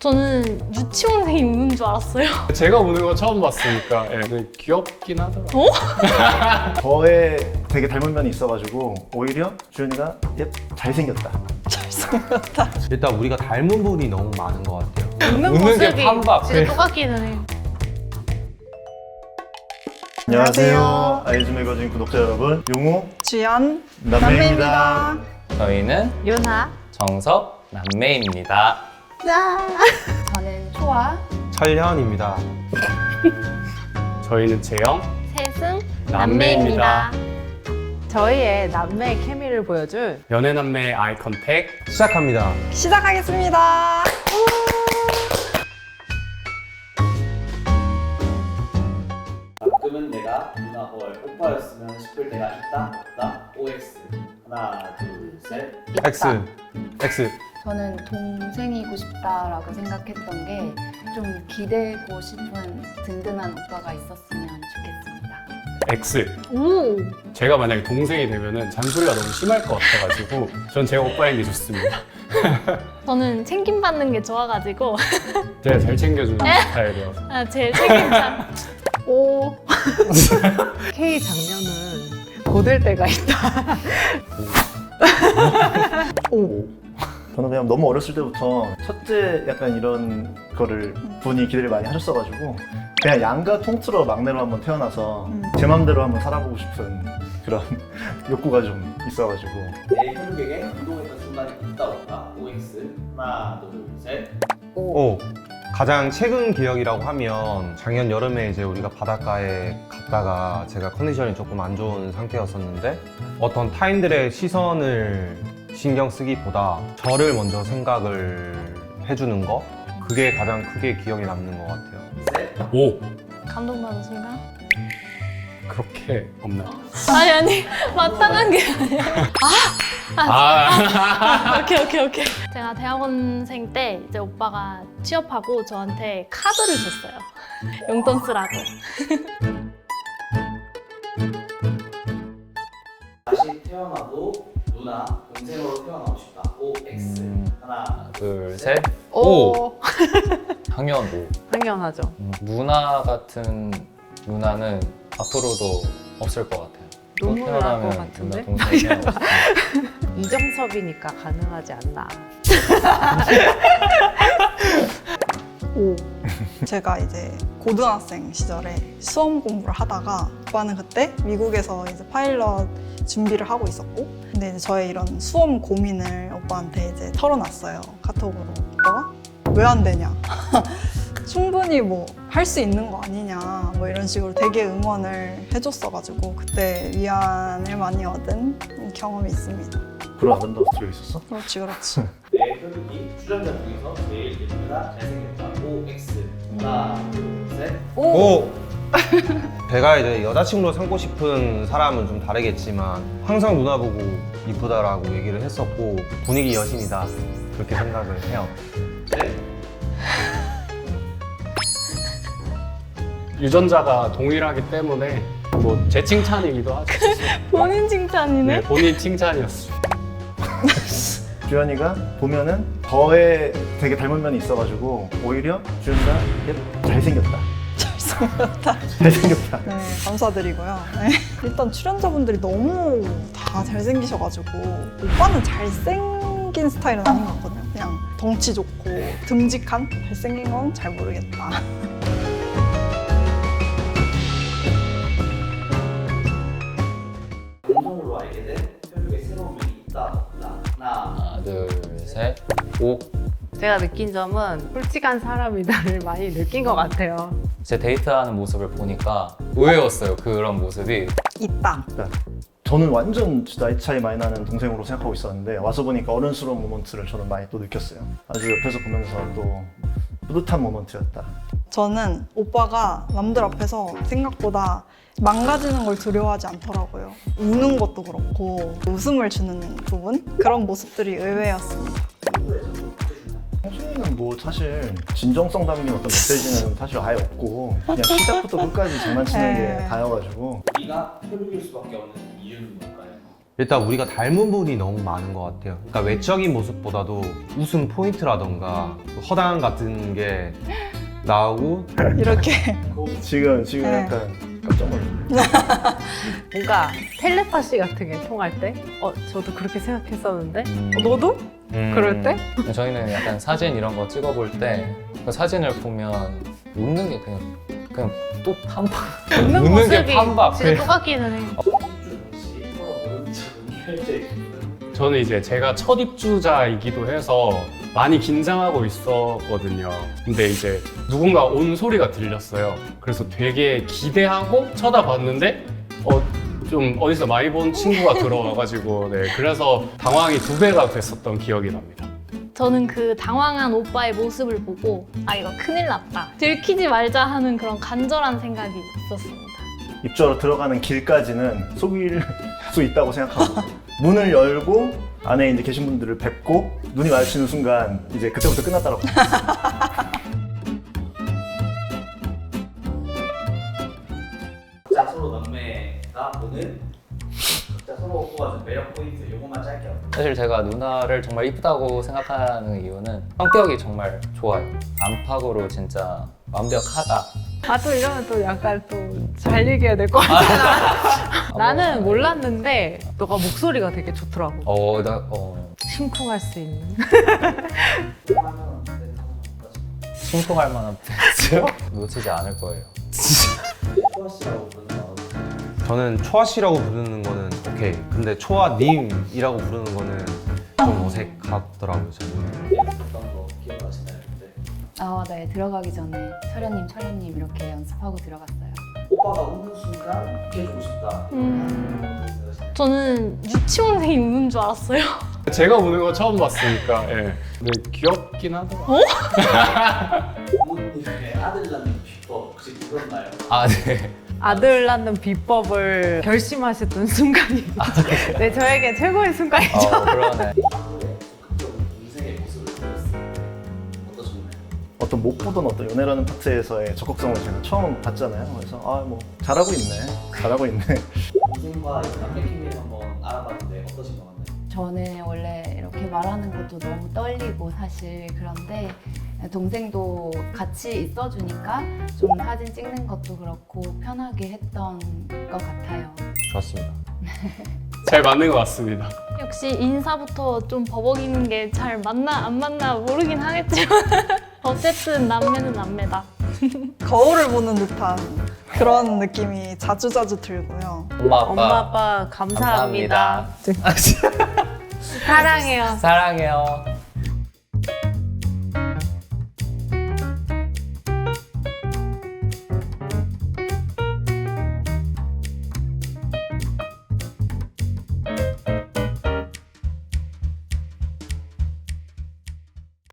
저는 유치원생이 우는 줄 알았어요. 제가 우는 거 처음 봤으니까 귀엽긴 하더라고요. 저에 되게 닮은 면이 있어가지고 오히려 주연이가 잘생겼다. 잘생겼다. 일단 우리가 닮은 부분이 너무 많은 것 같아요. 웃는 웃는 게 모습이 판박. 진짜 똑같기는 해요. 안녕하세요. 아이즈 매거진 구독자 여러분, 용우 주연 남매입니다. 저희는 윤하. 정석 남매입니다. 저는 초아 철현입니다. 저희는 재영 셋은 남매입니다. 저희의 남매 케미를 보여줄 연애 남매 아이 컨택. 시작합니다. 시작하겠습니다. 가끔은 내가 누나 헐 오빠였으면 싶을 때가 있다 없다 OX 하나 둘 셋. X. X. 저는 동생이고 싶다라고 생각했던 게 좀 기대고 싶은 든든한 오빠가 있었으면 좋겠습니다. X. 오. 제가 만약에 동생이 되면은 잔소리가 너무 심할 것 같아가지고 전 제가 오빠인 게 좋습니다. 저는 챙김받는 게 좋아가지고 제가 잘 챙겨주는 스타일이어서. 제일 책임감. 오. K 장면은 고될 때가 있다. 저는 그냥 너무 어렸을 때부터 첫째 약간 이런 거를 분이 기대를 많이 하셨어가지고 그냥 양가 통틀어 막내로 한번 태어나서 제 맘대로 한번 살아보고 싶은 그런 욕구가 좀 있어가지고 내 혈육에게 운동했던 순간이 있다 없다 OX 하나 둘 셋. O. 가장 최근 기억이라고 하면 작년 여름에 이제 우리가 바닷가에 갔다가 제가 컨디션이 조금 안 좋은 상태였었는데 어떤 타인들의 시선을 신경 쓰기보다 저를 먼저 생각을 해주는 거, 그게 가장 크게 기억에 남는 것 같아요. 오. 감동받은 순간? 그렇게 없나? 아니 마땅한 게 아니라. 오케이. 제가 대학원생 때 이제 오빠가 취업하고 저한테 카드를 줬어요. 용돈 쓰라고. 다시 태어나도 누나 동생으로 태어나고 싶다 OX 하나 둘 셋. 오. 당연 오. 당연하죠. 누나 같은 누나는 앞으로도 없을 것 같아요. 또 눈물 날 태어나면 것 같은데? 누나 동생 태어나고 싶어요. 이정섭이니까 가능하지 않나. 제가 이제 고등학생 시절에 수험 공부를 하다가 오빠는 그때 미국에서 이제 파일럿 준비를 하고 있었고, 근데 이제 저의 이런 수험 고민을 오빠한테 이제 털어놨어요. 카톡으로. 오빠가 왜 안 되냐? 충분히 뭐 할 수 있는 거 아니냐, 뭐 이런 식으로 되게 응원을 해줬어가지고 그때 위안을 많이 얻은 경험이 있습니다. 그런 아름다운 스토리가 있었어? 그렇지. 내 혈육이 출연자 중에서 제일 예쁘다 잘생겼다 OX 하나 둘 셋. O. 제가 이제 여자친구로 삼고 싶은 사람은 좀 다르겠지만 항상 누나 보고 이쁘다라고 얘기를 했었고 분위기 여신이다 그렇게 생각을 해요. 셋. 유전자가 동일하기 때문에 뭐 제 칭찬이기도 하죠. 본인 칭찬이네. 네, 본인 칭찬이었어요. 주연이가 보면은 저에 되게 닮은 면이 있어가지고 오히려 주연이가 잘생겼다. 잘생겼다. 네, 감사드리고요. 네. 일단 출연자분들이 너무 다 잘생기셔가지고 오빠는 잘생긴 스타일은 아닌 것 같거든요. 그냥 덩치 좋고 듬직한 잘생긴 건 잘 모르겠다. 방송으로 알게 된 혈육의 새로운 면이 있다 없다 하나 하나 둘 셋. 오. 제가 느낀 점은 솔직한 사람이다를 많이 느낀 것 같아요. 제 데이트하는 모습을 보니까 의외였어요. 그런 모습이. 있다. 저는 완전 나이 차이 많이 나는 동생으로 생각하고 있었는데 와서 보니까 어른스러운 모먼트를 저는 많이 또 느꼈어요. 아주 옆에서 보면서 또 뿌듯한 모먼트였다. 저는 오빠가 남들 앞에서 생각보다 망가지는 걸 두려워하지 않더라고요. 우는 것도 그렇고 웃음을 주는 부분? 그런 모습들이 의외였습니다. 형수님은 뭐 사실 진정성 담긴 어떤 메시지는 사실 아예 없고 그냥 시작부터 끝까지 장난치는 게 다여가지고 우리가 혈육일 수밖에 없는 이유는 뭘까요? 일단 우리가 닮은 부분이 너무 많은 것 같아요. 그러니까 외적인 모습보다도 웃음 포인트라던가 허당 같은 게 나오고 이렇게 지금 네. 약간 깜짝 놀랐어요. 뭔가 텔레파시 같은 게 통할 때 저도 그렇게 생각했었는데 너도? 그럴 때? 저희는 약간 사진 이런 거 찍어볼 때 그 사진을 보면 웃는 게 그냥 또 판박. 웃는 웃는 게 모습이 판박. 진짜 똑같기는 해요. 혹시 서로 모르는 척 연기할 때 저는 이제 제가 첫 입주자이기도 해서 많이 긴장하고 있었거든요. 근데 이제 누군가 온 소리가 들렸어요. 그래서 되게 기대하고 쳐다봤는데 좀 어디서 많이 본 친구가 들어와가지고 네, 그래서 당황이 2배가 됐었던 기억이 납니다. 저는 그 당황한 오빠의 모습을 보고 아 이거 큰일 났다. 들키지 말자 하는 그런 간절한 생각이 있었습니다. 입주하러 들어가는 길까지는 속일 수 있다고 생각하고 문을 열고 안에 이제 계신 분들을 뵙고 눈이 마주치는 순간 이제 그때부터 끝났다고 각자 서로 남매가 보는 각자 서로 뽑아준 매력 포인트 요것만 짧게 하고. 사실 제가 누나를 정말 이쁘다고 생각하는 이유는 성격이 정말 좋아요. 안팎으로 진짜 완벽하다. 또 이러면 또 약간 또 잘 얘기해야 될 것 같아. 나는 몰랐는데 너가 목소리가 되게 좋더라고. 심쿵할 수 있는. 심쿵할 만한 포인트 놓치지 않을 거예요. 포아씨라고 부르는 거 저는 초아씨라고 부르는 거는 오케이. 근데 초아님이라고 부르는 거는 좀 어색하더라고요. 저는. 어떤 거 기억나시나요? 그때? 네. 들어가기 전에 철현님 이렇게 연습하고 들어갔어요. 오빠가 웃는 순간 웃겨주고 싶다. 저는 유치원생이 우는 줄 알았어요. 제가 우는 거 처음 봤으니까 예. 근데 귀엽긴 하더라고요. 부모님의 아들 낳는 비법 혹시 모르나요? 아, 네. 아들 낳는 비법을 결심하셨던 순간이 네, 저에게 최고의 순간이죠. 그러네. 동생의 모습을 보였어요. 어떠셨나요? 어떤 못 보던 어떤 연애라는 파트에서의 적극성을 제가 처음 봤잖아요. 그래서 뭐 잘하고 있네. 동생과 남매 케미를 한번 알아봤는데 어떠신 것 같나요? 저는 원래 이렇게 말하는 것도 너무 떨리고 사실 그런데 동생도 같이 있어주니까 좀 사진 찍는 것도 그렇고 편하게 했던 것 같아요. 좋았습니다. 잘 맞는 것 같습니다. 역시 인사부터 좀 버벅이는 게 잘 맞나 안 맞나 모르긴 하겠지만 어쨌든 남매는 남매다. 거울을 보는 듯한 그런 느낌이 자주자주 들고요. 엄마 아빠 감사합니다. 사랑해요. 사랑해요.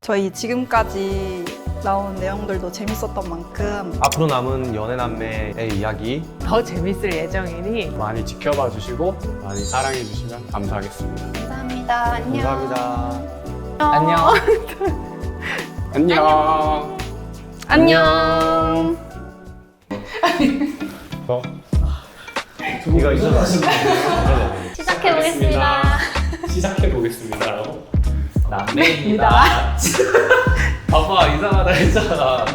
저희 지금까지 나온 내용들도 재밌었던 만큼 앞으로 남은 연애 남매의 이야기 더 재밌을 예정이니 많이 지켜봐 주시고 많이 사랑해 주시면 감사하겠습니다. 감사합니다. 안녕. 감사합니다. 안녕. 안녕. 안녕. 이거 시작해 보겠습니다. 시작해 보겠습니다. 남매입니다. 봐봐, 이상하다 했잖아.